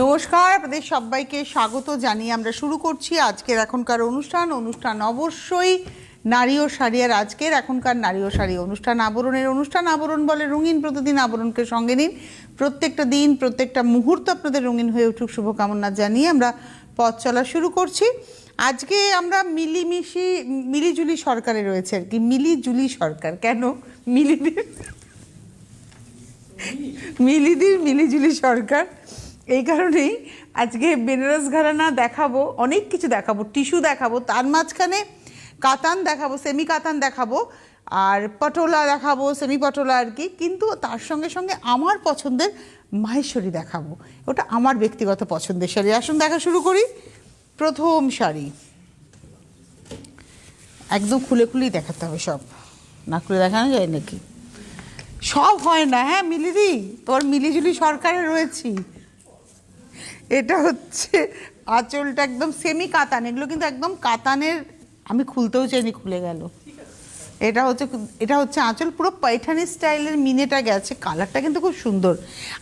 নমস্কার, আপনাদের সবাইকে স্বাগত জানিয়ে আমরা শুরু করছি আজকের এখনকার অনুষ্ঠান অবশ্যই নারী ও শাড়ি। আর আজকের এখনকার নারী ও শাড়ি অনুষ্ঠান আবরণ বলে রঙিন প্রতিদিন আবরণকে সঙ্গে নিন। প্রত্যেকটা দিন প্রত্যেকটা মুহূর্ত আপনাদের রঙিন হয়ে উঠুক শুভকামনা জানিয়ে আমরা পথ চলা শুরু করছি। আজকে আমরা মিলিজুলি সরকারে রয়েছে আর কি। মিলিজুলি সরকার কেন? মিলিজুলি সরকার এই কারণেই আজকে বেনারস ঘরানা দেখাবো, অনেক কিছু দেখাবো, টিস্যু দেখাবো, তার মাঝখানে কাতান দেখাবো, সেমি কাতান দেখাবো, আর পটোলা দেখাবো, সেমি পটোলা আর কি। কিন্তু তার সঙ্গে সঙ্গে আমার পছন্দের মাহেশ্বরী দেখাবো, ওটা আমার ব্যক্তিগত পছন্দের শাড়ি। আসুন দেখা শুরু করি। প্রথম শাড়ি একদম খুলেই দেখাতে হবে, সব না খুলে দেখানো যায় নাকি? সব হয় না। হ্যাঁ মিলিদি, তোর মিলিজুলি সরকারে রয়েছি। এটা হচ্ছে আঁচলটা একদম সেমি কাতান, এগুলো কিন্তু একদম কাতানের। আমি খুলতেও চাইনি, খুলে গেল। এটা হচ্ছে আঁচল, পুরো পাইঠানি স্টাইলের মিনেটা গেছে, কালারটা কিন্তু খুব সুন্দর।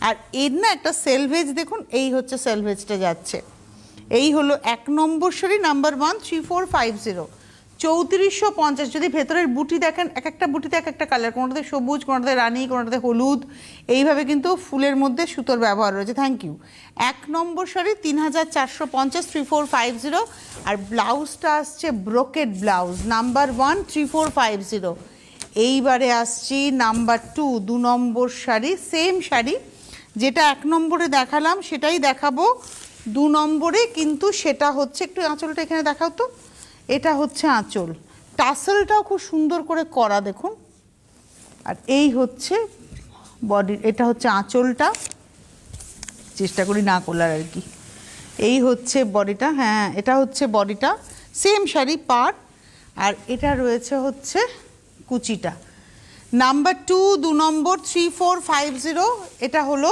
আর এর না একটা সেলভেজ দেখুন, এই হচ্ছে সেলভেজটা যাচ্ছে। এই হলো 1 নম্বর শাড়ি, নাম্বার 1 3450, 3450। যদি ভেতরের বুটি দেখেন, এক একটা বুটিতে এক একটা কালার, কোনোটাতে সবুজ, কোনোটাতে রানী, কোনোটাতে হলুদ, এইভাবে কিন্তু ফুলের মধ্যে সুতোর ব্যবহার রয়েছে। Thank you. 1 নম্বর শাড়ি 3450, 3450। আর ব্লাউজটা আসছে ব্রোকেড ব্লাউজ, নাম্বার 1 3450। এইবারে আসছি নাম্বার 2 নম্বর শাড়ি, সেম শাড়ি যেটা 1 নম্বরে দেখালাম সেটাই দেখাবো 2 নম্বরে, কিন্তু সেটা হচ্ছে একটু আঁচলটা এখানে দেখাও তো। এটা হচ্ছে আঁচল, টাসেলটাও খুব সুন্দর করে করা দেখুন। আর এই হচ্ছে বডি, এটা হচ্ছে আঁচলটা, চেষ্টা করি না করলার আর কি। এই হচ্ছে বডিটা, হ্যাঁ এটা হচ্ছে বডিটা, সেম শাড়ি পার। আর এটা রয়েছে হচ্ছে কুচিটা। নাম্বার 2 নম্বর 3450, এটা হলো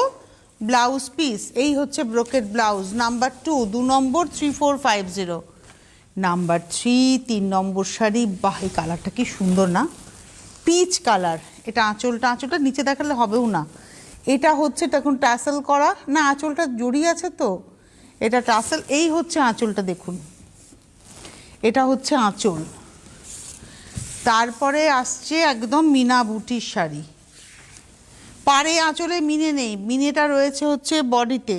ব্লাউজ পিস। এই হচ্ছে ব্রোকেড ব্লাউজ, নাম্বার 2 নম্বর 3450। নাম্বার 3 নম্বর শাড়ি, বাহ এই কালারটা কি সুন্দর না, পিচ কালার। এটা আঁচলটা নিচে দেখালে হবেও না। এটা হচ্ছে তখন টাসেল করা, না আঁচলটা জড়িয়ে আছে তো, এটা টাসেল। এই হচ্ছে আঁচলটা দেখুন, এটা হচ্ছে আঁচল। তারপরে আসছে একদম মিনা বুটির শাড়ি, পাড়ে আঁচলে মিনে নেই, মিনেটা রয়েছে হচ্ছে বডিতে।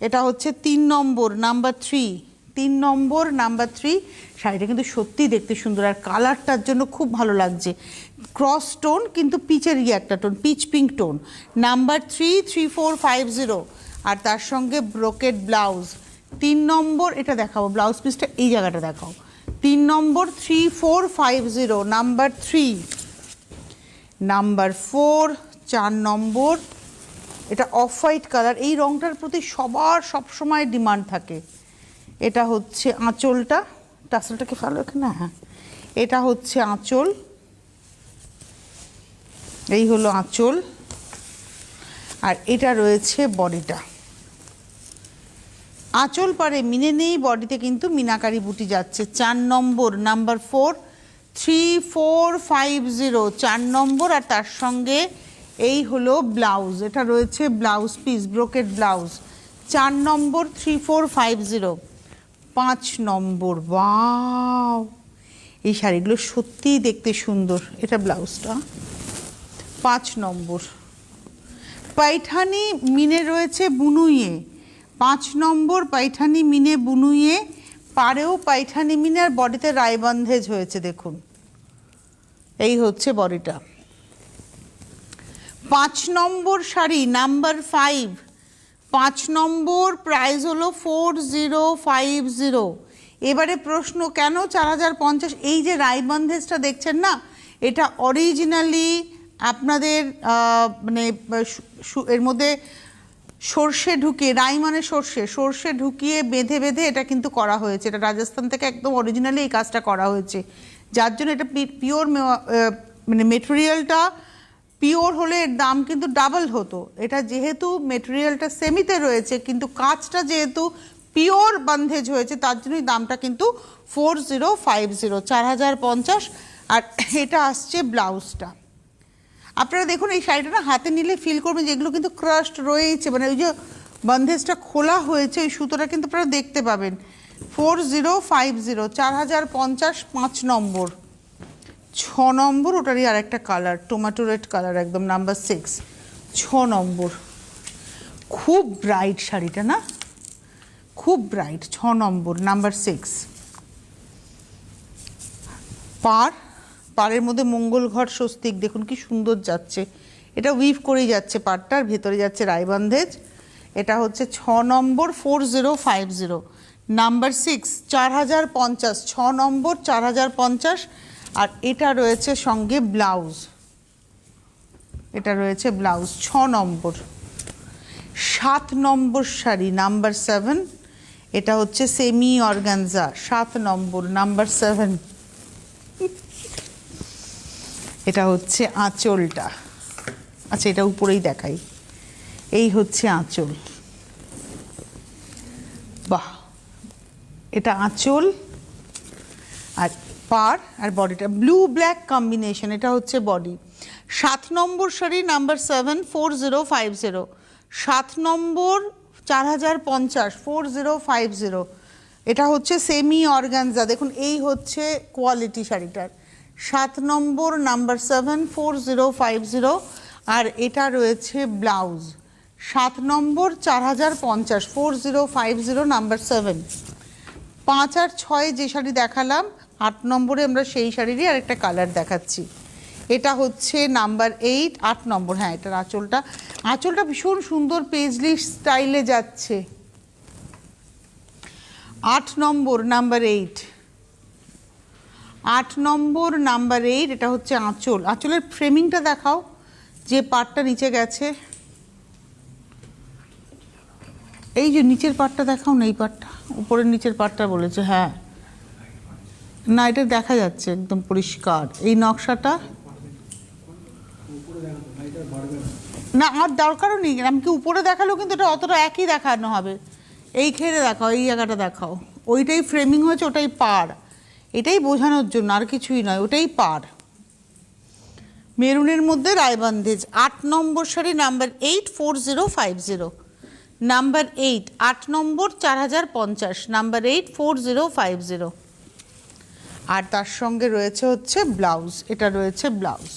এটা হচ্ছে 3 নম্বর, নাম্বার 3 নম্বর, নাম্বার 3। শাড়িটা কিন্তু সত্যিই দেখতে সুন্দর, আর কালারটার জন্য খুব ভালো লাগছে। ক্রস টোন কিন্তু পিচের একটা tone, pitch pink tone. Number 3 3450। আর তার সঙ্গে ব্রোকেড ব্লাউজ। 3 নম্বর, এটা দেখাবো ব্লাউজ পিসটা, এই জায়গাটা দেখাও। 3 নম্বর 3450, নাম্বার 3। নাম্বার 4 4 নম্বর, এটা অফ হোয়াইট কালার, এই রংটার প্রতি সবার সবসময় ডিমান্ড থাকে। এটা হচ্ছে আঁচলটা, টাসেলটাকে ফেলো এখানে, হ্যাঁ এটা হচ্ছে আঁচল। এই হলো আঁচল, আর এটা রয়েছে বডিটা। আঁচল পারে মিনে নেই, বডিতে কিন্তু মিনাকারি বুটি যাচ্ছে। 4 নম্বর, নাম্বার 4 3450, 4 নম্বর। আর তার সঙ্গে এই হলো ব্লাউজ, এটা রয়েছে ব্লাউজ পিস, ব্রোকেড ব্লাউজ, 4 নম্বর 3450। 5 নম্বর, ওয়াও এই শাড়িগুলো সত্যিই দেখতে সুন্দর। এটা ব্লাউজটা। 5 নম্বর পাইঠানি মিনে রয়েছে বুনুইয়ে, 5 নম্বর পাইঠানি মিনে বুনুইয়ে, পাড়েও পাইঠানি মিনে, আর বডিতে রায়বন্ধেজ হয়েছে দেখুন। এই হচ্ছে বডিটা। 5 নম্বর শাড়ি, নাম্বার 5, 5 নম্বর, প্রাইস হলো 4050। এবারে প্রশ্ন, কেন 4050? এই যে রায়বন্ধেজটা দেখছেন না, এটা অরিজিনালি আপনাদের মানে এর মধ্যে সর্ষে ঢুকিয়ে, রাই মানে সর্ষে ঢুকিয়ে বেঁধে এটা কিন্তু করা হয়েছে। এটা রাজস্থান থেকে একদম অরিজিনালি এই কাজটা করা হয়েছে, যার জন্য এটা পিওর, মানে মেটেরিয়ালটা পিওর হলে এর দাম কিন্তু ডাবল হতো। এটা যেহেতু মেটেরিয়ালটা সেমিতে রয়েছে, কিন্তু কাজটা যেহেতু পিওর বন্ধেজ হয়েছে, তার জন্যই দামটা কিন্তু 4050, 4050। আর এটা আসছে ব্লাউজটা। আপনারা দেখুন এই শাড়িটা না হাতে নিলে ফিল করবেন যেগুলো কিন্তু ক্রাশড রয়েছে, মানে ওই যে বন্ধেজটা খোলা হয়েছে, এই সুতোটা কিন্তু আপনারা দেখতে পাবেন। 4050, 4050, 5 নম্বর, 6 নম্বর, ওটারই আর একটা কালার টমেটো রেড কালার একদম, নাম্বার 6, 6 নম্বর। খুব ব্রাইট শাড়িটা না, খুব ব্রাইট, 6 নম্বর, নাম্বার 6। পাড়ের মধ্যে মঙ্গল ঘট স্বস্তিক, দেখুন কি সুন্দর যাচ্ছে। এটা উইভ করেই যাচ্ছে পাড়টার, ভেতরে যাচ্ছে রায়বন্ধেজ। এটা হচ্ছে 6 নম্বর, 4050, নাম্বার 6, 4050, 6 নম্বর, 4050। আর এটা রয়েছে সঙ্গে ব্লাউজ, এটা রয়েছে ব্লাউজ, 6 নম্বর। 7 নম্বর শাড়ি, নাম্বার 7, এটা হচ্ছে সেমি অর্গানজা, 7 নম্বর, নাম্বার 7। এটা হচ্ছে আঁচলটা, আচ্ছা এটা উপরেই দেখাই, এই হচ্ছে আঁচল, বাহ, এটা আঁচল আর পাড় আর বডিটা ব্লু ব্ল্যাক কম্বিনেশন, এটা হচ্ছে বডি। 7 নম্বর শাড়ি, নাম্বার 7, 4050, 7 নম্বর, 4050, 4050। এটা হচ্ছে সেমি অর্গানজা, দেখুন এই হচ্ছে কোয়ালিটি শাড়িটার। 7 নম্বর, নাম্বার 7, 4050। আর এটা রয়েছে ব্লাউজ, 7 নম্বর, 4050, 4050, নাম্বার 7। 5 আর 6 যে শাড়ি দেখালাম, 8 নম্বরে আমরা সেই শাড়িরই আরেকটা কালার দেখাচ্ছি। এটা হচ্ছে নাম্বার 8, 8 নম্বর। হ্যাঁ, এটার আঁচলটা ভীষণ সুন্দর পেজলি স্টাইলে যাচ্ছে। 8 নম্বর, নাম্বার 8, 8 নম্বর, নাম্বার 8। এটা হচ্ছে আঁচল, আঁচলের ফ্রেমিংটা দেখাও, যে পাটটা নিচে গেছে, এই যে নিচের পাটটা দেখাও না, এই পাটটা, উপরের নিচের পাটটা বলেছে, হ্যাঁ না এটা দেখা যাচ্ছে একদম পরিষ্কার, এই নকশাটা না আর দরকারও নেই, আমি কি উপরে দেখালেও কিন্তু এটা অতটা একই দেখানো হবে। এই ঘেরে দেখাও, এই জায়গাটা দেখাও, ওইটাই ফ্রেমিং হয়েছে, ওটাই পাড়, এটাই বোঝানোর জন্য, আর কিছুই নয়, ওটাই পাড়। মেরুনের মধ্যে রায়বন্ধেজ। 8 নম্বর শাড়ি, নাম্বার 8, 4050, নাম্বার 8, 8 নম্বর, 4050, নাম্বার 8, 4050। আর তার সঙ্গে রয়েছে হচ্ছে ব্লাউজ, এটা রয়েছে ব্লাউজ।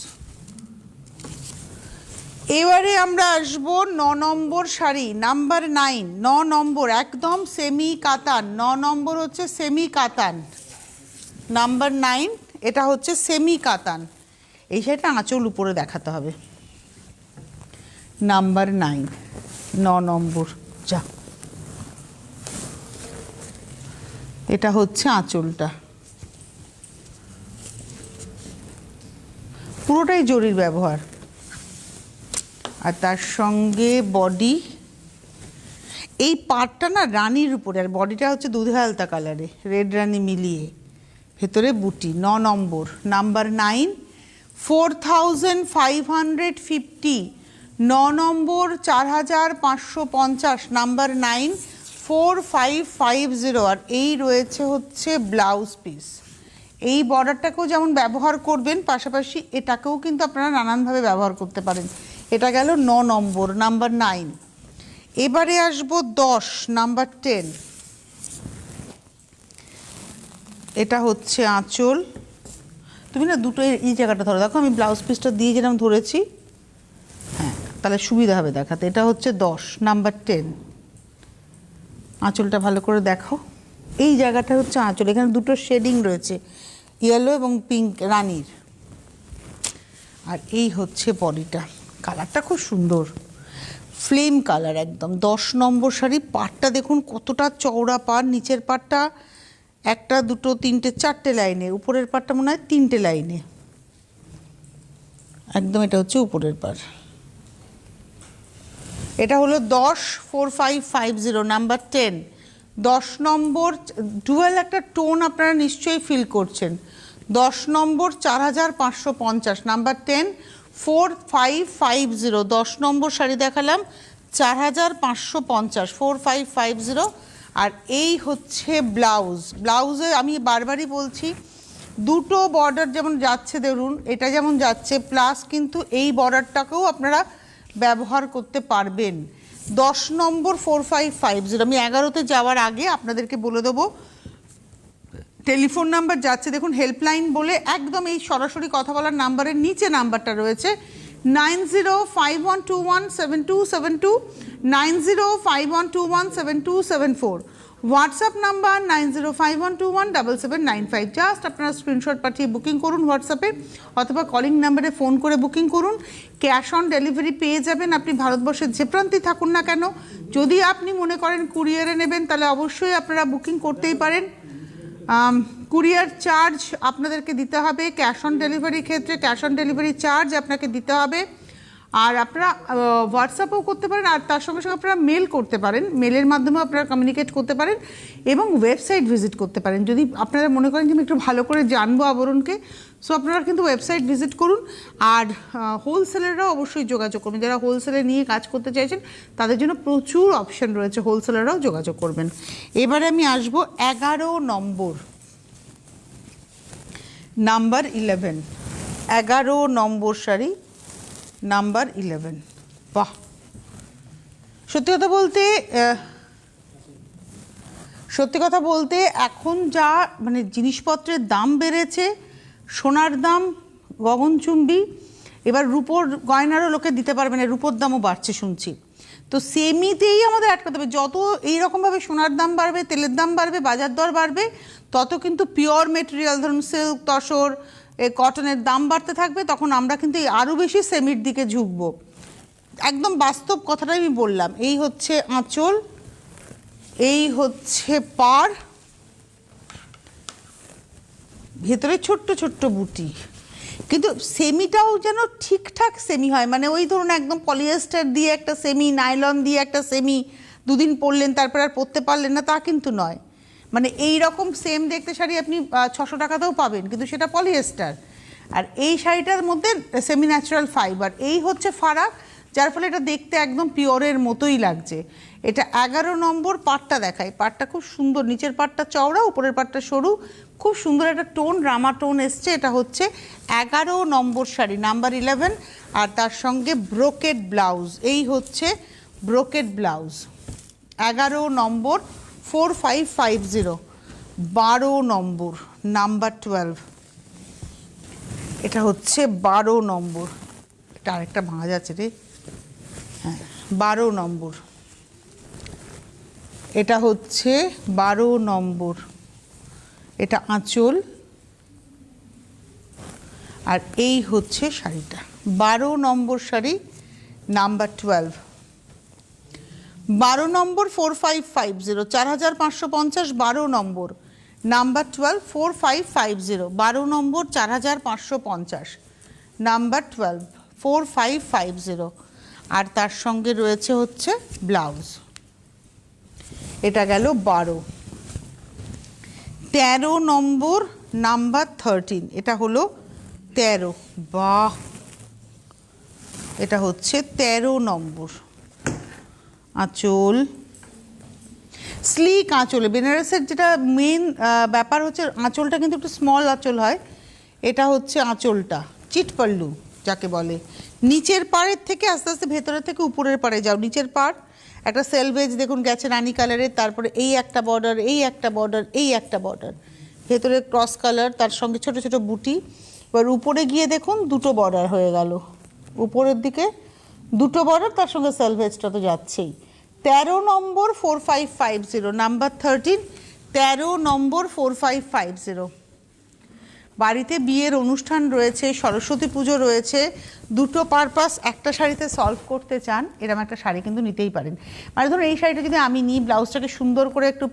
এবারে আমরা আসবো 9 নম্বর শাড়ি, নাম্বার 9, 9 নম্বর, একদম সেমি কাতান, 9 নম্বর হচ্ছে সেমি কাতান, নাম্বার 9, এটা হচ্ছে সেমি কাতান। এই শাড়িটা আঁচল উপরে দেখাতে হবে, নাম্বার 9, 9 নম্বর, যা, এটা হচ্ছে আঁচলটা, পুরোটাই জরির ব্যবহার। আর তার সঙ্গে বডি, এই পাড়টা না রানির উপরে, আর বডিটা হচ্ছে দুধে আলতা কালারে, রেড রানি মিলিয়ে, ভেতরে বুটি। 9 নম্বর, নাম্বার 9, 4550, 9 নম্বর, 4550, নাম্বার 9, 4550। আর এই রয়েছে হচ্ছে ব্লাউজ পিস। এই বর্ডারটাকেও যেমন ব্যবহার করবেন, পাশাপাশি এটাকেও কিন্তু আপনারা নানানভাবে ব্যবহার করতে পারেন। এটা গেল 9 নম্বর, নাম্বার 9। এবারে আসবো 10, নাম্বার 10। এটা হচ্ছে আঁচল, তুমি না দুটো এই জায়গাটা ধরো, দেখো আমি ব্লাউজ পিসটা দিয়ে যেরকম ধরেছি, হ্যাঁ তাহলে সুবিধা হবে দেখাতে। এটা হচ্ছে 10, নাম্বার 10। আঁচলটা ভালো করে দেখো, এই জায়গাটা হচ্ছে আঁচল, এখানে দুটো শেডিং রয়েছে, ইয়েলো এবং পিঙ্ক রানির। আর এই হচ্ছে বডিটা, কালারটা খুব সুন্দর, ফ্লেম কালার একদম। 10 নম্বর শাড়ি, পাড়টা দেখুন কতটা চওড়া পাড়, নিচের পাড়টা 1, 2, 3, 4টে লাইনে, উপরের পাড়টা মনে হয় 3টে লাইনে একদম। এটা হচ্ছে উপরের পাড়, এটা হলো 10, 4550, নাম্বার 10। 10 নম্বর, ডুয়াল একটা টোন আপনারা নিশ্চয়ই ফিল করছেন। 10 নম্বর, 4550, নাম্বার 10, 4550। 10 নম্বর শাড়ি দেখালাম, 4550, 4550। আর এই হচ্ছে ব্লাউজ। ব্লাউজে আমি বারবারই বলছি, দুটো বর্ডার যেমন যাচ্ছে ধরুন, এটা যেমন যাচ্ছে, প্লাস কিন্তু এই বর্ডারটাকেও আপনারা ব্যবহার করতে পারবেন। 10 নম্বর 4550। আমি 11তে যাওয়ার আগে আপনাদেরকে বলে দেবো টেলিফোন নাম্বার যাচ্ছে, দেখুন হেল্পলাইন বলে একদম এই সরাসরি কথা বলার নাম্বারের নিচে নাম্বারটা রয়েছে 9051217272, 9051217274, হোয়াটসঅ্যাপ নাম্বার 9051217795। জাস্ট আপনারা স্ক্রিনশট পাঠিয়ে বুকিং করুন হোয়াটসঅ্যাপে, অথবা কলিং নাম্বারে ফোন করে বুকিং করুন। ক্যাশ অন ডেলিভারি পেয়ে যাবেন আপনি ভারতবর্ষের যে প্রান্তেই থাকুন না কেন। যদি আপনি মনে করেন কুরিয়ারে নেবেন তাহলে অবশ্যই আপনারা বুকিং করতেই পারেন। কুরিয়ার চার্জ আপনাদেরকে দিতে হবে, ক্যাশ অন ডেলিভারির ক্ষেত্রে ক্যাশ অন ডেলিভারি চার্জ আপনাকে দিতে হবে। আর আপনারা হোয়াটসঅ্যাপও করতে পারেন, আর তার সঙ্গে সঙ্গে আপনারা মেল করতে পারেন, মেলের মাধ্যমেও আপনারা কমিউনিকেট করতে পারেন, এবং ওয়েবসাইট ভিজিট করতে পারেন। যদি আপনারা মনে করেন যে আমি একটু ভালো করে জানবো আবরণকে, সো আপনারা কিন্তু ওয়েবসাইট ভিজিট করুন। আর হোলসেলাররাও অবশ্যই যোগাযোগ করবেন, যারা হোলসেলে নিয়ে কাজ করতে চাইছেন তাদের জন্য প্রচুর অপশন রয়েছে, হোলসেলাররাও যোগাযোগ করবেন। এবারে আমি আসবো 11 নম্বর, নাম্বার 11, 11 নম্বর শাড়ি, নাম্বার 11। বাহ, সত্যি কথা বলতে এখন যা মানে জিনিসপত্রের দাম বেড়েছে, সোনার দাম গগনচুম্বী, এবার রূপোর গয়নারও লোকে দিতে পারবে না, রূপোর দামও বাড়ছে শুনছি। তো সেমিতেই আমাদের আটকাতে হবে। যত এইরকমভাবে সোনার দাম বাড়বে, তেলের দাম বাড়বে, বাজার দর বাড়বে, তত কিন্তু পিওর মেটেরিয়াল ধরুন সিল্ক, তসর, কটনের দাম বাড়তে থাকবে। তখন আমরা কিন্তু আরও বেশি সেমির দিকে ঝুঁকবো। একদম বাস্তব কথাটাই আমি বললাম। এই হচ্ছে আঁচল, এই হচ্ছে পাড়, ভেতরে ছোট্ট ছোট্ট বুটি, কিন্তু সেমিটাও যেন ঠিকঠাক সেমি হয়। মানে ওই ধরুন একদম পলিয়েস্টার দিয়ে একটা সেমি, নাইলন দিয়ে একটা সেমি, দুদিন পরলেন তারপর আর পরতে পারলেন না, তা কিন্তু নয়। মানে এই রকম সেম দেখতে শাড়ি আপনি 600 টাকাতেও পাবেন, কিন্তু সেটা পলিয়েস্টার। আর এই শাড়িটার মধ্যে সেমি ন্যাচারাল ফাইবার, এই হচ্ছে ফারাক, যার ফলে এটা দেখতে একদম পিওরের মতোই লাগছে। এটা 11 নম্বর। পাড়টা দেখাই, পাড়টা খুব সুন্দর, নিচের পাড়টা চওড়া, উপরের পাড়টা সরু, খুব সুন্দর একটা টোন, রামা টোন এসছে। এটা হচ্ছে 11 নম্বর শাড়ি, নাম্বার 11, আর তার সঙ্গে ব্রোকেড ব্লাউজ। এই হচ্ছে ব্রোকেড ব্লাউজ, 11 নম্বর 4550, 12 নম্বর, নাম্বার 12। এটা হচ্ছে 12 নম্বর, এটা আরেকটা ভাঙা যাচ্ছে রে, হ্যাঁ 12 নম্বর। এটা হচ্ছে 12 নম্বর, এটা আঁচল, আর এই হচ্ছে শাড়িটা। 12 নম্বর শাড়ি, নাম্বার 12, 12 নম্বর 4550, 4550, 12 নম্বর, নাম্বার 12, 4550, 12 নম্বর 4550, নাম্বার 12, 4550। আর তার সঙ্গে রয়েছে হচ্ছে ব্লাউজ। এটা গেল 12। 13 নম্বর, নাম্বার 13, এটা হলো 13। বাহ, এটা হচ্ছে 13 নম্বর আঁচল, স্লিক আঁচলে। বেনারসের যেটা মেন ব্যাপার হচ্ছে আঁচলটা কিন্তু একটু স্মল আঁচল হয়। এটা হচ্ছে আঁচলটা, চিটপল্লু যাকে বলে। নিচের পাড়ের থেকে আস্তে আস্তে ভেতরের থেকে উপরের পাড়ে যাও। নিচের পাড় একটা সেলভেজ দেখুন গেছে রানি কালারের, তারপরে এই একটা বর্ডার, এই একটা বর্ডার, এই একটা বর্ডার, ভেতরে ক্রস কালার, তার সঙ্গে ছোট ছোট বুটি। এবার উপরে গিয়ে দেখুন দুটো বর্ডার হয়ে গেল, উপরের দিকে দুটো বর্ডার, তার সঙ্গে সেলভেজটা তো যাচ্ছেই। 13 নম্বর 4550, নাম্বার 13, 13 নম্বর 4550। বাড়িতে বিয়ের অনুষ্ঠান রয়েছে, সরস্বতী পুজো রয়েছে, দুটো পারপাস একটা শাড়িতে সলভ করতে চান, এরকম একটা শাড়ি কিন্তু নিতেই পারেন। মানে ধরুন এই শাড়িটা যদি আমি নিই, ব্লাউজটাকে সুন্দর করে একটু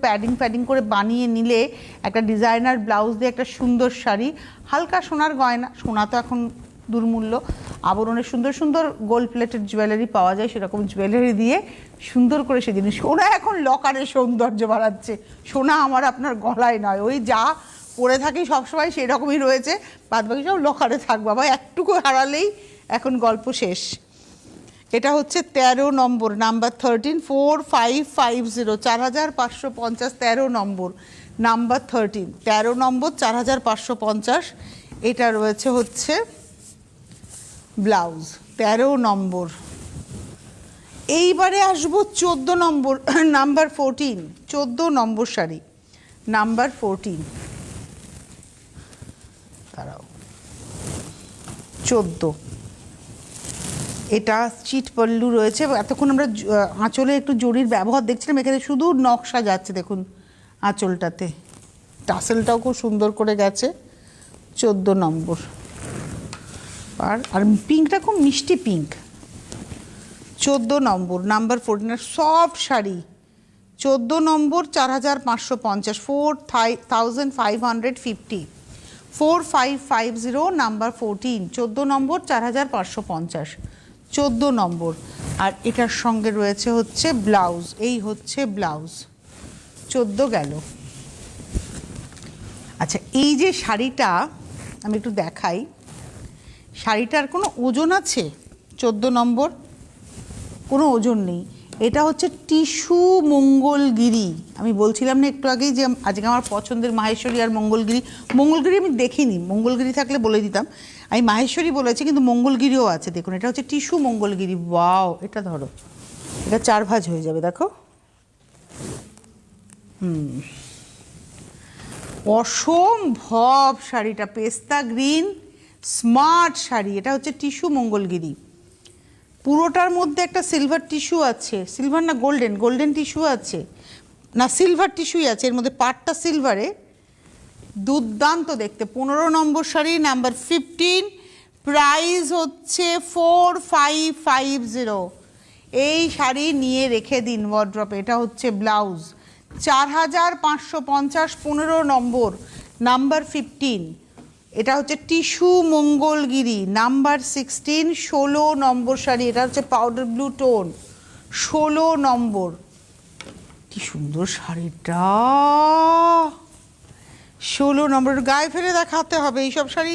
প্যাডিং করে বানিয়ে নিলে, একটা ডিজাইনার ব্লাউজ দিয়ে একটা সুন্দর শাড়ি, হালকা সোনার গয়না, সোনা তো এখন দুর্মূল্য, আবরণের সুন্দর সুন্দর গোল্ড প্লেটেড জুয়েলারি পাওয়া যায়, সেরকম জুয়েলারি দিয়ে সুন্দর করে সে জিনিস। সোনা এখন লকারে সৌন্দর্য বাড়াচ্ছে, সোনা আমার আপনার গলায় নয়, ওই যা পরে থাকি সবসময় সেরকমই রয়েছে, বাদ বাকি সব লকারে থাক বাবা, একটুকু হারালেই এখন গল্প শেষ। এটা হচ্ছে 13 নম্বর, নাম্বার 13, 4550, 4550, 13 নম্বর, নাম্বার 13, 13 নম্বর 4550। এটা রয়েছে হচ্ছে ব্লাউজ, 13 নম্বর। এইবারে আসবো 14 নম্বর, নাম্বার 14, 14 নম্বর শাড়ি, নাম্বার 14, দাঁড়াও, 14, এটা চিট পল্লু রয়েছে। এতক্ষণ আমরা আঁচলে একটু জরির ব্যবহার দেখছিলাম, এখানে শুধু নকশা যাচ্ছে দেখুন আঁচলটাতে, টাসেলটাও খুব সুন্দর করে গেছে। 14 নম্বর, আর পিঙ্কটা খুব মিষ্টি পিঙ্ক। 14 নম্বর, নাম্বার 14, সফট শাড়ি। 14 নম্বর 4550, 4550, 4550, নাম্বার 14, 14 নম্বর 4550, 14 নম্বর। আর এটার সঙ্গে রয়েছে হচ্ছে ব্লাউজ, এই হচ্ছে ব্লাউজ। 14 গেল। আচ্ছা, এই যে শাড়িটা আমি একটু দেখাই, শাড়িটার কোনো ওজন আছে? 14 নম্বর, কোনো ওজন নেই। এটা হচ্ছে টিস্যু মঙ্গলগিরি। আমি বলছিলাম না একটু আগেই যে আজকে আমার পছন্দের মাহেশ্বরী আর মঙ্গলগিরি। মঙ্গলগিরি আমি দেখিনি, মঙ্গলগিরি থাকলে বলে দিতাম। আমি মাহেশ্বরী বলেছি, কিন্তু মঙ্গলগিরিও আছে। দেখুন, এটা হচ্ছে টিস্যু মঙ্গলগিরি। ওয়াও, এটা ধরো, এটা 4 ভাঁজ হয়ে যাবে, দেখো। অসম্ভব শাড়িটা, পেস্তা গ্রিন স্মার্ট শাড়ি। এটা হচ্ছে টিস্যু মঙ্গলগিরি, পুরোটার মধ্যে একটা সিলভার টিস্যু আছে, সিলভার না গোল্ডেন, গোল্ডেন টিস্যু আছে না, সিলভার টিস্যুই আছে এর মধ্যে, পাটটা সিলভারে, দুর্দান্ত দেখতে। 15 নম্বর শাড়ি, নাম্বার 15, প্রাইস হচ্ছে 4550। এই শাড়ি নিয়ে রেখে দিন ওয়ার্ড্রপে। এটা হচ্ছে ব্লাউজ, 4550, 15 নম্বর, নাম্বার 15। এটা হচ্ছে টিস্যু মঙ্গলগিরি, নাম্বার 16, 16 নম্বর শাড়ি। এটা হচ্ছে পাউডার ব্লু টোন, 16 নম্বর। কি সুন্দর শাড়িটা, 16 নম্বর। গায়ে ফেলে দেখাতে হবে এইসব শাড়ি।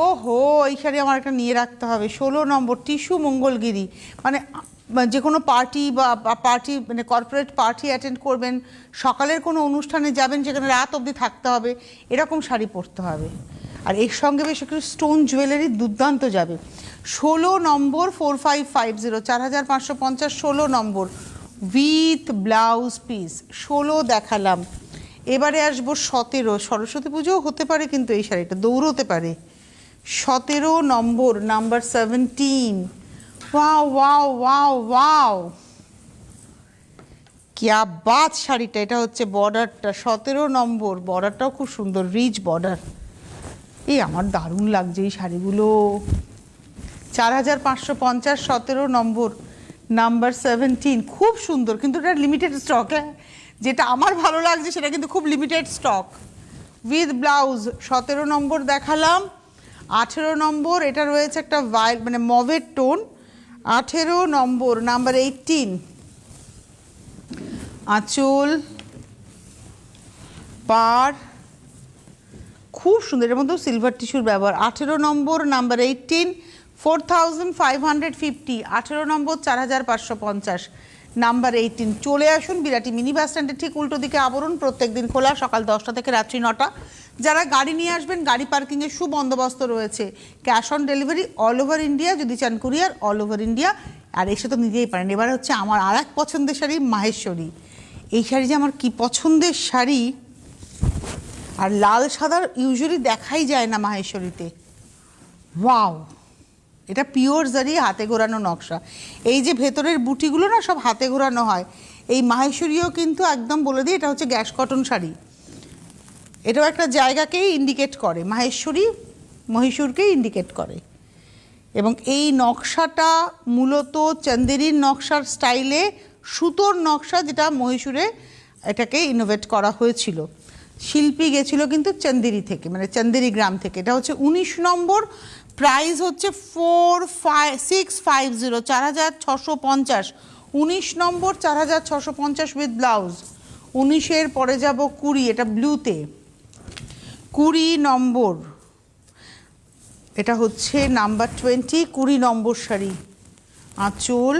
ওহো, এই শাড়ি আমার একটা নিয়ে রাখতে হবে। 16 নম্বর, টিস্যু মঙ্গলগিরি। মানে যে কোনো পার্টি বা পার্টি, মানে কর্পোরেট পার্টি অ্যাটেন্ড করবেন, সকালের কোনো অনুষ্ঠানে যাবেন যেখানে রাত অবধি থাকতে হবে, এরকম শাড়ি পরতে হবে। আর এর সঙ্গে বেশ একটু স্টোন জুয়েলারি দুর্দান্ত যাবে। 16 নম্বর, 4550, 4550, 16 নম্বর, উইথ ব্লাউজ পিস। 16 দেখালাম। এবারে আসবো 17, সরস্বতী পুজোও হতে পারে কিন্তু এই শাড়িটা দৌড়তে পারে। 17 নম্বর, number 17। Wow wow wow wow, কিয়া বাত শাড়িটা। এটা হচ্ছে বর্ডারটা, 17 নম্বর, বর্ডারটাও খুব সুন্দর, রিচ বর্ডার। এই আমার দারুণ লাগছে এই শাড়িগুলো। 4550, 17 নম্বর, নাম্বার 17, খুব সুন্দর। কিন্তু এটা লিমিটেড স্টক, হ্যাঁ, যেটা আমার ভালো লাগছে সেটা কিন্তু খুব লিমিটেড স্টক, উইথ ব্লাউজ। 17 নম্বর দেখালাম। 18 নম্বর, এটা রয়েছে একটা মানে মভের টোন। 18 নম্বর, নাম্বার 18, আঁচল পার, খুব সুন্দর, এর মধ্যেও সিলভার টিস্যুর ব্যবহার। 18 নম্বর, নাম্বার 18, 4550, 18 নম্বর, 4550, নাম্বার 18। চলে আসুন বিরাটি মিনি বাস স্ট্যান্ডের ঠিক উল্টো দিকে আবরণ, প্রত্যেক দিন খোলা, সকাল 10টা থেকে রাত্রি 9টা। যারা গাড়ি নিয়ে আসবেন, গাড়ি পার্কিংয়ের সুবন্দোবস্ত রয়েছে। Cash on delivery all over India, যদি চান কুরিয়ার অল ওভার ইন্ডিয়া। আর এসে তো নিতেই পারেন। এবার হচ্ছে আমার আর এক পছন্দের শাড়ি, মাহেশ্বরী। এই শাড়ি যে আমার কি পছন্দের শাড়ি, আর লাল সাদার ইউজুয়ালি দেখাই যায় না মাহেশ্বরীতে। ওয়াও, এটা পিওর জারি, হাতে ঘোরানো নকশা। এই যে ভেতরের বুটিগুলো না, সব হাতে ঘোরানো হয়। এই মাহেশ্বরীও কিন্তু একদম বলে দিই, এটা হচ্ছে গ্যাস কটন শাড়ি। এটাও একটা জায়গাকেই ইন্ডিকেট করে, মাহেশ্বরী মহীশূরকেই ইন্ডিকেট করে। এবং এই নকশাটা মূলত চন্দেরির নকশার স্টাইলে, সুতোর নকশা, যেটা মহীশূরে এটাকে ইনোভেট করা হয়েছিল। শিল্পী গেছিল কিন্তু চন্দেরি থেকে, মানে চন্দেরি গ্রাম থেকে। এটা হচ্ছে 19 নম্বর, প্রাইস হচ্ছে 4650, 4650, 19 নম্বর, 4650 উইথ ব্লাউজ। 19-এর পরে যাব 20, এটা ব্লুতে। 20 নম্বর, এটা হচ্ছে নাম্বার 20, 20 নম্বর শাড়ি। আঁচল,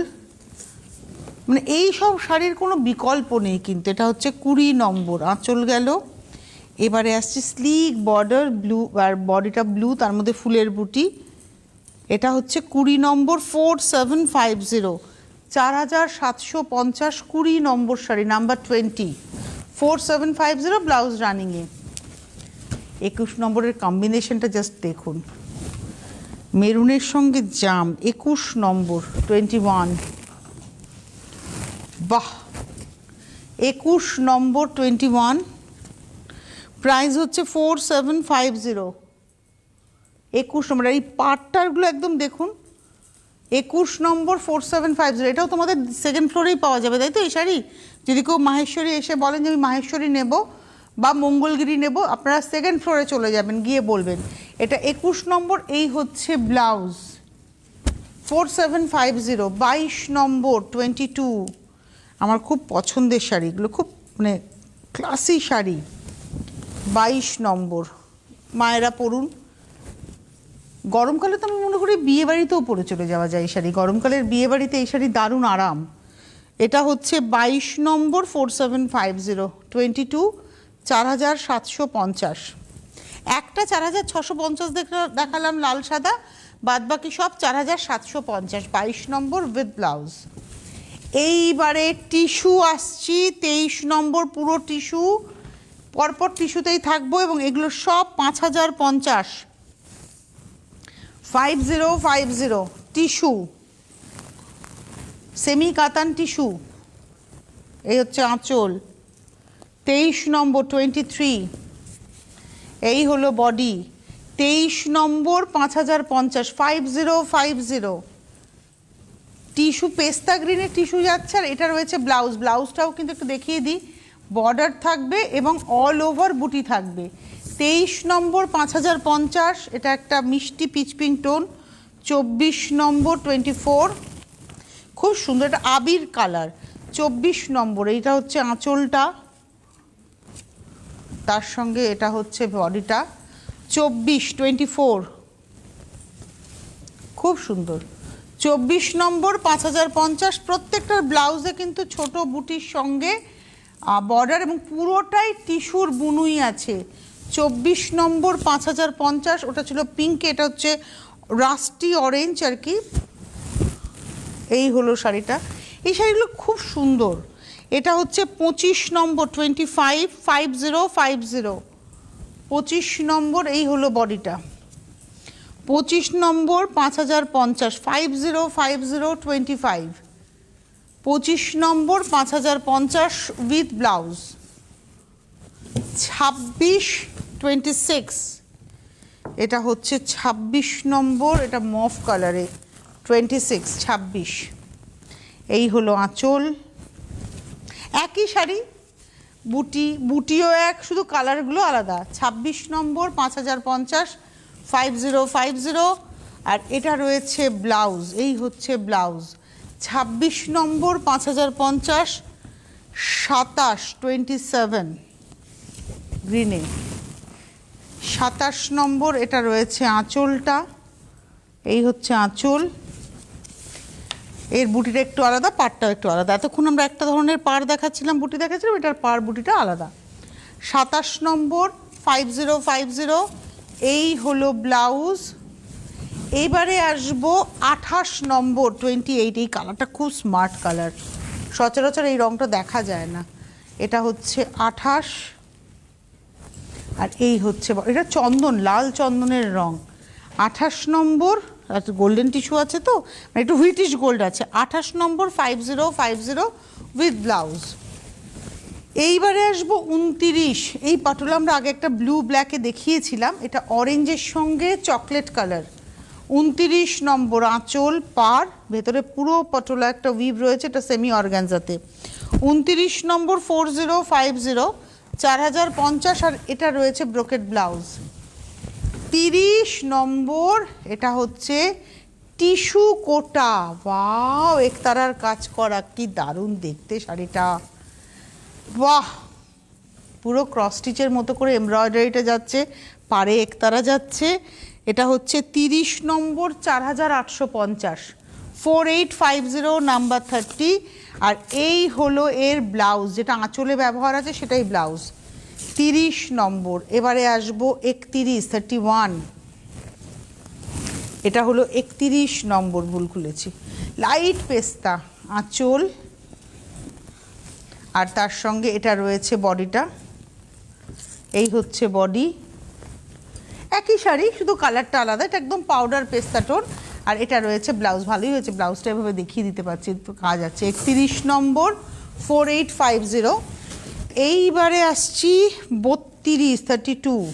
মানে এই সব শাড়ির কোনো বিকল্প নেই কিন্তু। এটা হচ্ছে 20 নম্বর, আঁচল গেল। এবারে আসছে স্লিক বর্ডার, ব্লু, আর বডিটা ব্লু, তার মধ্যে ফুলের বুটি। এটা হচ্ছে 20 নম্বর, 4750, 4750, 20 নম্বর শাড়ি, নাম্বার 20, 4750, ব্লাউজ রানিংয়ে। 21 নম্বরের কম্বিনেশনটা জাস্ট দেখুন, মেরুনের সঙ্গে জাম, 21 নম্বর, 21, বাহ, 21 নম্বর 21, প্রাইস হচ্ছে 4750। 21 নম্বর, এই পাটটারগুলো একদম দেখুন, 21 নম্বর 4750। এটাও তোমাদের সেকেন্ড ফ্লোরেই পাওয়া যাবে, তাই তো এই শাড়ি? যদি কেউ মাহেশ্বরী এসে বলেন যে আমি মাহেশ্বরী নেব বা মঙ্গলগিরি নেব, আপনারা সেকেন্ড ফ্লোরে চলে যাবেন, গিয়ে বলবেন। এটা 21 নম্বর, এই হচ্ছে ব্লাউজ, 4750। 22 নম্বর 22, আমার খুব পছন্দের শাড়ি, এগুলো খুব মানে ক্লাসি শাড়ি। 22 নম্বর, মায়েরা পরুন। গরমকালে তো আমি মনে করি বিয়ে বাড়িতেও পরে চলে যাওয়া যায় এই শাড়ি, গরমকালের বিয়ে বাড়িতে এই শাড়ি দারুণ আরাম। এটা হচ্ছে 22 নম্বর 4750, 22, 4750। একটা 4650 দেখালাম লাল সাদা, বাদ বাকি সব 4750। 22 নম্বর উইথ ব্লাউজ। এইবারে টিস্যু আসছি, 23 নম্বর, পুরো টিস্যু, পরপর টিস্যুতেই থাকবো, এবং এগুলো সব 5050। 5050 টিস্যু, সেমি কাতান টিস্যু। এই হচ্ছে আঁচল। 23 নম্বর 23, এই হলো বডি। 23 নম্বর 5050, 5050 টিস্যু, পেস্তা গ্রিনের টিস্যু যাচ্ছে। আর এটা রয়েছে ব্লাউজ, ব্লাউজটাও কিন্তু একটু দেখিয়ে দিই, বর্ডার থাকবে এবং অল ওভার বুটি থাকবে। 23 নম্বর 5050, এটা একটা মিষ্টি পিচ পিঙ্ক টোন। 24 নম্বর 24, খুব সুন্দর, এটা আবির কালার। 24 নম্বর, এইটা হচ্ছে আঁচলটা, তার সঙ্গে এটা হচ্ছে বডিটা। 24 খুব সুন্দর। 24 নম্বর 5050, প্রত্যেকটার ব্লাউজে কিন্তু ছোট বুটির সঙ্গে বর্ডার এবং পুরোটাই টিস্যুর বুনুই আছে। 24 নম্বর 5050, ওটা ছিল পিঙ্কে, এটা হচ্ছে রাস্টি অরেঞ্জ আর কি। এই হলো শাড়িটা, এই শাড়িগুলো খুব সুন্দর। এটা হচ্ছে 25 নম্বর 25, 5050, 25 নম্বর, এই হলো বডিটা। 25 নম্বর 5050, 5050, 25, 25 নম্বর 5050 উইথ ব্লাউজ। 26 26, এটা হচ্ছে 26 নম্বর, এটা মফ কালারে, 26 26। এই হলো আঁচল, একই শাড়ি, বুটিও এক, শুধু কালারগুলো আলাদা। 26 নম্বর 5050, 5050, আর এটা রয়েছে ব্লাউজ, এই হচ্ছে ব্লাউজ। 26 নম্বর 5050, 27 27 গ্রিনে। 27 নম্বর, এটা রয়েছে আঁচলটা, এই হচ্ছে আঁচল। এর বুটিটা একটু আলাদা, পাড়টাও একটু আলাদা। এতক্ষণ আমরা একটা ধরনের পাড় দেখাচ্ছিলাম, বুটি দেখাচ্ছিলাম, এটার পাড় বুটিটা আলাদা। 27 নম্বর 5050, এই হলো ব্লাউজ। এইবারে আসবো 28 নম্বর 28, এই কালারটা খুব স্মার্ট কালার, সচরাচর এই রঙটা দেখা যায় না। এটা হচ্ছে 28, আর এই হচ্ছে, এটা চন্দন, লাল চন্দনের রং। 28 নম্বর, গোল্ডেন টিস্যু আছে তো, একটু হুইটিশ গোল্ড আছে। 28 নম্বর 5050 উইথ ব্লাউজ। এইবারে আসবো 29, এই পাটোলা আমরা আগে একটা ব্লু ব্ল্যাকে দেখিয়েছিলাম, এটা অরেঞ্জের সঙ্গে চকলেট কালার। 29 নম্বর আঁচল, পাড়, ভেতরে পুরো পাটোলা একটা উইভ রয়েছে, এটা সেমি অর্গানজাতে। 29 নম্বর 4050, 4050, আর এটা রয়েছে ব্রোকেট ব্লাউজ। 30 নম্বর, এটা হচ্ছে টিস্যু কোটা, ওয়াও, একতারার কাজ করা, কি দারুণ দেখতে শাড়িটা, বাহ, পুরো ক্রস স্টিচের মতো করে এমব্রয়ডারিটা যাচ্ছে, পাড়ে একতারা যাচ্ছে। এটা হচ্ছে 30 নম্বর 4850, 4850, নাম্বার 30, আর এই হলো এর ব্লাউজ, যেটা আঁচলে ব্যবহার আছে সেটাই ব্লাউজ। 30 নম্বর। এবারে আসবো 31, 31, এটা হলো 31 নম্বর, ভুল খুলেছি, লাইট পেস্তা, আঁচল, আর তার সঙ্গে এটা রয়েছে বডিটা, এই হচ্ছে বডি। একই শাড়ি, শুধু কালারটা আলাদা, এটা একদম পাউডার পেস্তা টোন। আর এটা রয়েছে ব্লাউজ, ভালোই হয়েছে ব্লাউজটা, এভাবে দেখিয়ে দিতে পারছি, কাজ আছে। 31 নম্বর 4850। এইবারে আসছি 32,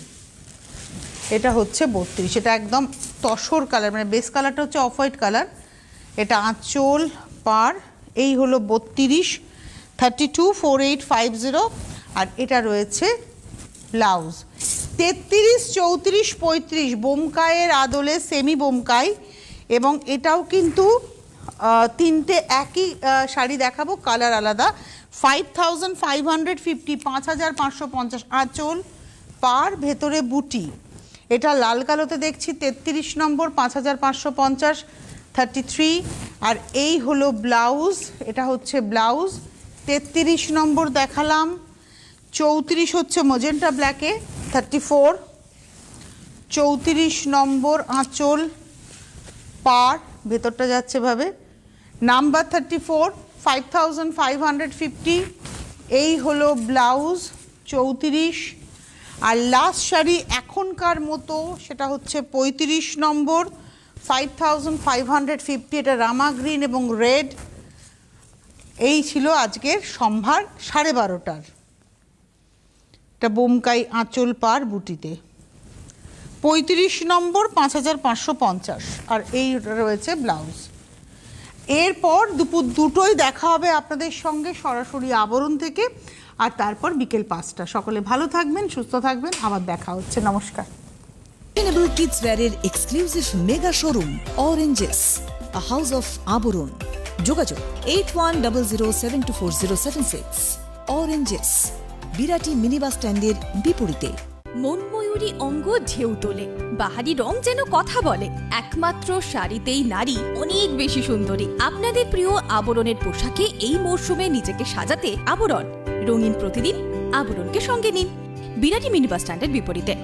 এটা হচ্ছে 32, এটা একদম তসর কালার, মানে বেস কালারটা হচ্ছে অফ হোয়াইট কালার। এটা আঁচল পার, এই হলো 32, 32 4850। আর এটা রয়েছে ব্লাউজ। 33, 34, 35 বোমকাইয়ের আদলে সেমি বোমকাই, এবং এটাও কিন্তু তিনটে একই শাড়ি দেখাবো, কালার আলাদা। 5550, 5550 আঁচল পার, ভেতরে বুটি। এটা লাল কালোতে দেখছি 33 নম্বর 5550, 33। আর এই হলো ব্লাউজ, এটা হচ্ছে ব্লাউজ। 33 নম্বর দেখালাম, 34 হচ্ছে মজেন্টা ব্ল্যাকে, 34। 34 নম্বর আঁচল পার, ভেতরটা যাচ্ছে ভাবে, নাম্বার 34, 5550। এই হলো ব্লাউজ 34। আর লাস্ট শাড়ি এখনকার মতো, সেটা হচ্ছে 35 নম্বর 5550, এটা রামা গ্রিন এবং রেড। এই ছিল আজকের সম্ভার 12:30টার। এটা বোমকাই আঁচল পার বুটিতে, 35 নম্বর 5550। আর এই রয়েছে ব্লাউজ। এরপর দুপুর 2টোয় দেখা হবে আপনাদের সঙ্গে সরাসরি আবরণ থেকে, আর তারপর বিকেল 5টা। সকলে ভালো থাকবেন, সুস্থ থাকবেন, আবার দেখা হচ্ছে। নমস্কার। Sustainable kids wear এর exclusive mega showroom Oranges, a house of আবরণ। যোগাযোগ 8100724076। Oranges, বিরাটি মিনি বাস স্ট্যান্ডের বিপরীতে। মনময়ূরী অঙ্গ ঢেউ তোলে, বাহারি রং যেন কথা বলে। একমাত্র শাড়িতেই নারী অনেক বেশি সুন্দরী। আপনাদের প্রিয় আবরণের পোশাকে এই মরশুমে নিজেকে সাজাতে আবরণ। রঙিন প্রতিদিন আবরণকে সঙ্গে নিন, বিরাটি মিনি বাস স্ট্যান্ডের বিপরীতে।